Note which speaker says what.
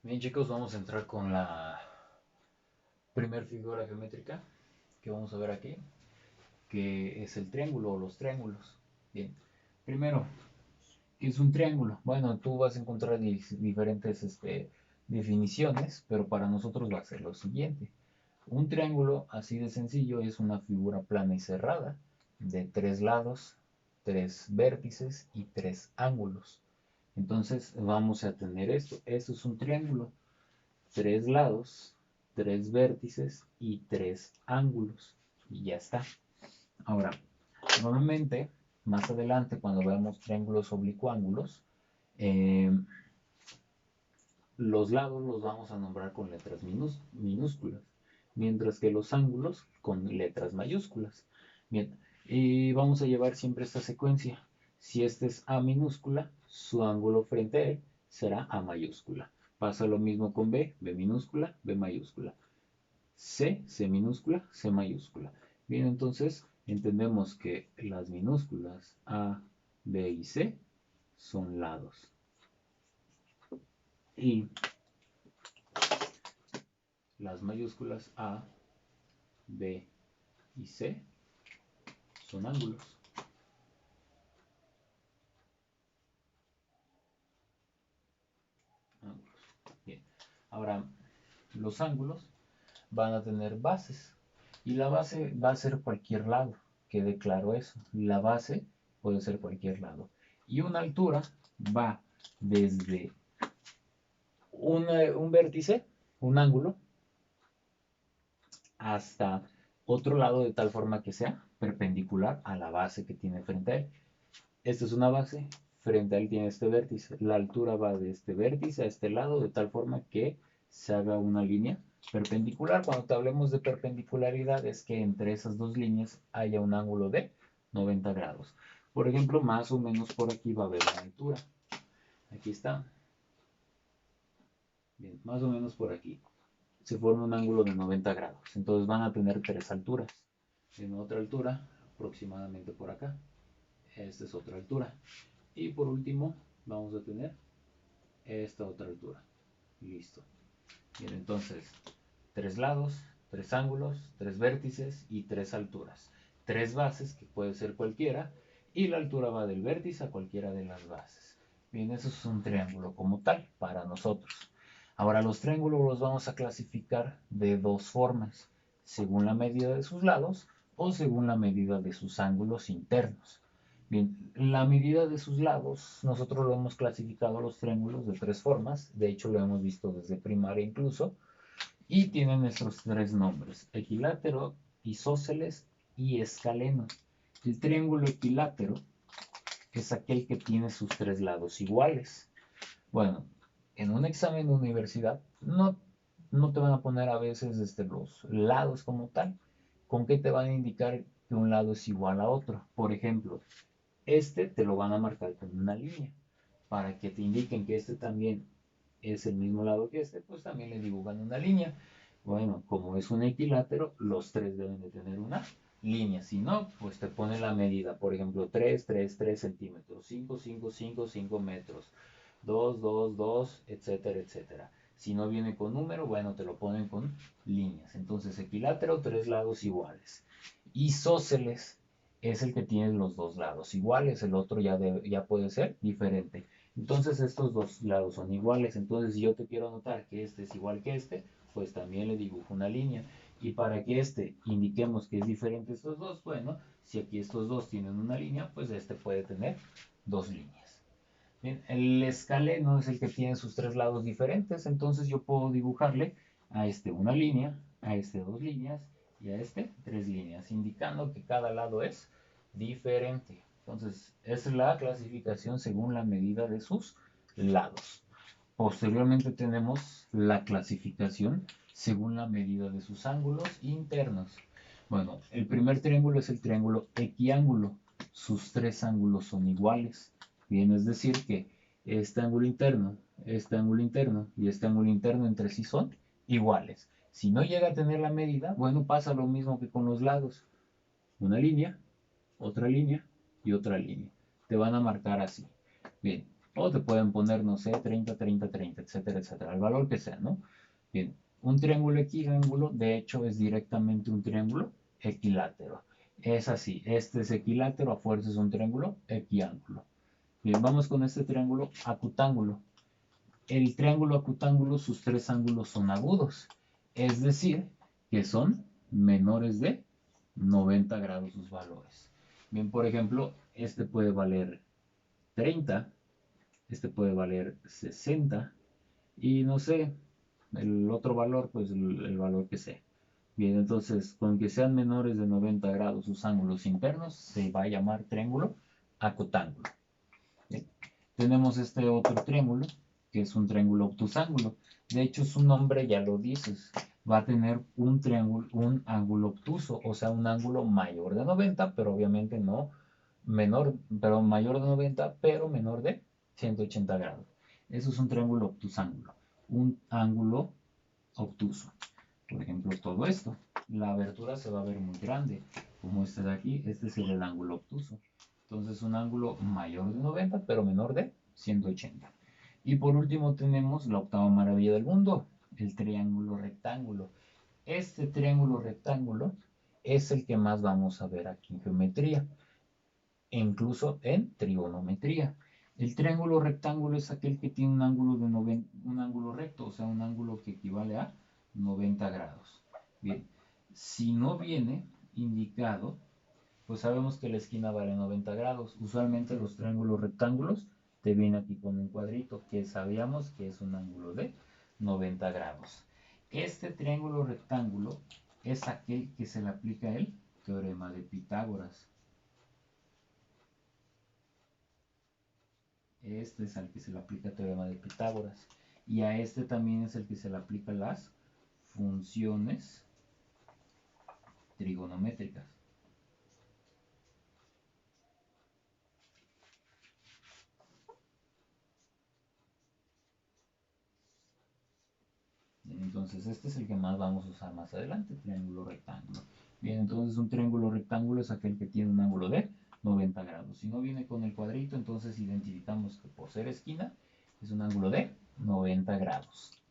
Speaker 1: Bien chicos, vamos a entrar con la primer figura geométrica que vamos a ver aquí, que es el triángulo o los triángulos. Bien, primero, ¿qué es un triángulo? Bueno, tú vas a encontrar diferentes definiciones, pero para nosotros va a ser lo siguiente. Un triángulo, así de sencillo, es una figura plana y cerrada de tres lados, tres vértices y tres ángulos. Entonces vamos a tener esto. Esto es un triángulo, tres lados, tres vértices y tres ángulos. Y ya está. Ahora, normalmente, más adelante, cuando veamos triángulos oblicuángulos, eh, los lados los vamos a nombrar con letras minúsculas, mientras que los ángulos con letras mayúsculas. Bien, y vamos a llevar siempre esta secuencia. Si este es A minúscula, su ángulo frente a él será A mayúscula. Pasa lo mismo con B, B minúscula, B mayúscula. C, C minúscula, C mayúscula. Bien, entonces entendemos que las minúsculas A, B y C son lados. Y las mayúsculas A, B y C son ángulos. Ángulos. Bien. Ahora, los ángulos van a tener bases. Y la base va a ser cualquier lado. Quede claro eso. La base puede ser cualquier lado. Y una altura va desde un vértice, un ángulo, hasta otro lado de tal forma que sea perpendicular a la base que tiene frente a él. Esta es una base, frente a él tiene este vértice. La altura va de este vértice a este lado de tal forma que se haga una línea perpendicular. Cuando te hablemos de perpendicularidad es que entre esas dos líneas haya un ángulo de 90 grados. Por ejemplo, más o menos por aquí va a haber una altura. Aquí está. Bien, más o menos por aquí. Se forma un ángulo de 90 grados. Entonces van a tener tres alturas. En otra altura, aproximadamente por acá. Esta es otra altura. Y por último, vamos a tener esta otra altura. Listo. Bien, entonces, tres lados, tres ángulos, tres vértices y tres alturas. Tres bases, que puede ser cualquiera, y la altura va del vértice a cualquiera de las bases. Bien, eso es un triángulo como tal para nosotros. Ahora, los triángulos los vamos a clasificar de dos formas, según la medida de sus lados o según la medida de sus ángulos internos. Bien, la medida de sus lados, nosotros lo hemos clasificado los triángulos de tres formas, de hecho lo hemos visto desde primaria incluso, y tienen nuestros tres nombres, equilátero, isósceles y escaleno. El triángulo equilátero es aquel que tiene sus tres lados iguales. Bueno, en un examen de universidad no te van a poner a veces los lados como tal. ¿Con qué te van a indicar que un lado es igual a otro? Por ejemplo, este te lo van a marcar con una línea. Para que te indiquen que este también es el mismo lado que este, pues también le dibujan una línea. Bueno, como es un equilátero, los tres deben de tener una línea. Si no, pues te pone la medida. Por ejemplo, 3 centímetros, 5 metros, 2 etcétera, etcétera. Si no viene con número, bueno, te lo ponen con líneas. Entonces, equilátero, tres lados iguales. Isósceles es el que tiene los dos lados iguales, el otro ya puede ser diferente. Entonces estos dos lados son iguales, entonces si yo te quiero anotar que este es igual que este, pues también le dibujo una línea. Y para que este indiquemos que es diferente estos dos, bueno, si aquí estos dos tienen una línea, pues este puede tener dos líneas. Bien, el escaleno es el que tiene sus tres lados diferentes, entonces yo puedo dibujarle a este una línea, a este dos líneas y a este tres líneas, indicando que cada lado es diferente. Entonces, es la clasificación según la medida de sus lados. Posteriormente tenemos la clasificación según la medida de sus ángulos internos. Bueno, el primer triángulo es el triángulo equiángulo. Sus tres ángulos son iguales. Bien, es decir que este ángulo interno y este ángulo interno entre sí son iguales. Si no llega a tener la medida, bueno, pasa lo mismo que con los lados. Una línea, otra línea y otra línea. Te van a marcar así. Bien, O te pueden poner, no sé, 30, 30, 30, etcétera, etcétera, el valor que sea, ¿no? Bien, un triángulo equilátero, de hecho, es directamente un triángulo equilátero. Es así, este es equilátero, a fuerza es un triángulo equiángulo. Bien, vamos con este triángulo acutángulo. El triángulo acutángulo, sus tres ángulos son agudos, es decir, que son menores de 90 grados sus valores. Bien, por ejemplo, este puede valer 30, este puede valer 60 y no sé, el otro valor, pues el valor que sea. Bien, entonces, con que sean menores de 90 grados sus ángulos internos, se va a llamar triángulo acutángulo. Bien. Tenemos este otro triángulo, que es un triángulo obtusángulo. De hecho, su nombre ya lo dices. Va a tener un triángulo, un ángulo obtuso, o sea, un ángulo mayor de 90, pero obviamente no menor, pero mayor de 90, pero menor de 180 grados. Eso es un triángulo obtusángulo, un ángulo obtuso. Por ejemplo, todo esto, la abertura se va a ver muy grande, como este de aquí, este sería el ángulo obtuso. Entonces, un ángulo mayor de 90, pero menor de 180. Y por último tenemos la octava maravilla del mundo, el triángulo rectángulo. Este triángulo rectángulo es el que más vamos a ver aquí en geometría, e incluso en trigonometría. El triángulo rectángulo es aquel que tiene un ángulo, un ángulo recto, o sea, un ángulo que equivale a 90 grados. Bien, si no viene indicado, pues sabemos que la esquina vale 90 grados. Usualmente los triángulos rectángulos te viene aquí con un cuadrito que sabíamos que es un ángulo de 90 grados. Este triángulo rectángulo es aquel que se le aplica el teorema de Pitágoras. Este es al que se le aplica el teorema de Pitágoras. Y a este también es el que se le aplican las funciones trigonométricas. Bien, entonces este es el que más vamos a usar más adelante, triángulo rectángulo. Bien, entonces un triángulo rectángulo es aquel que tiene un ángulo de 90 grados. Si no viene con el cuadrito, entonces identificamos que por ser esquina es un ángulo de 90 grados.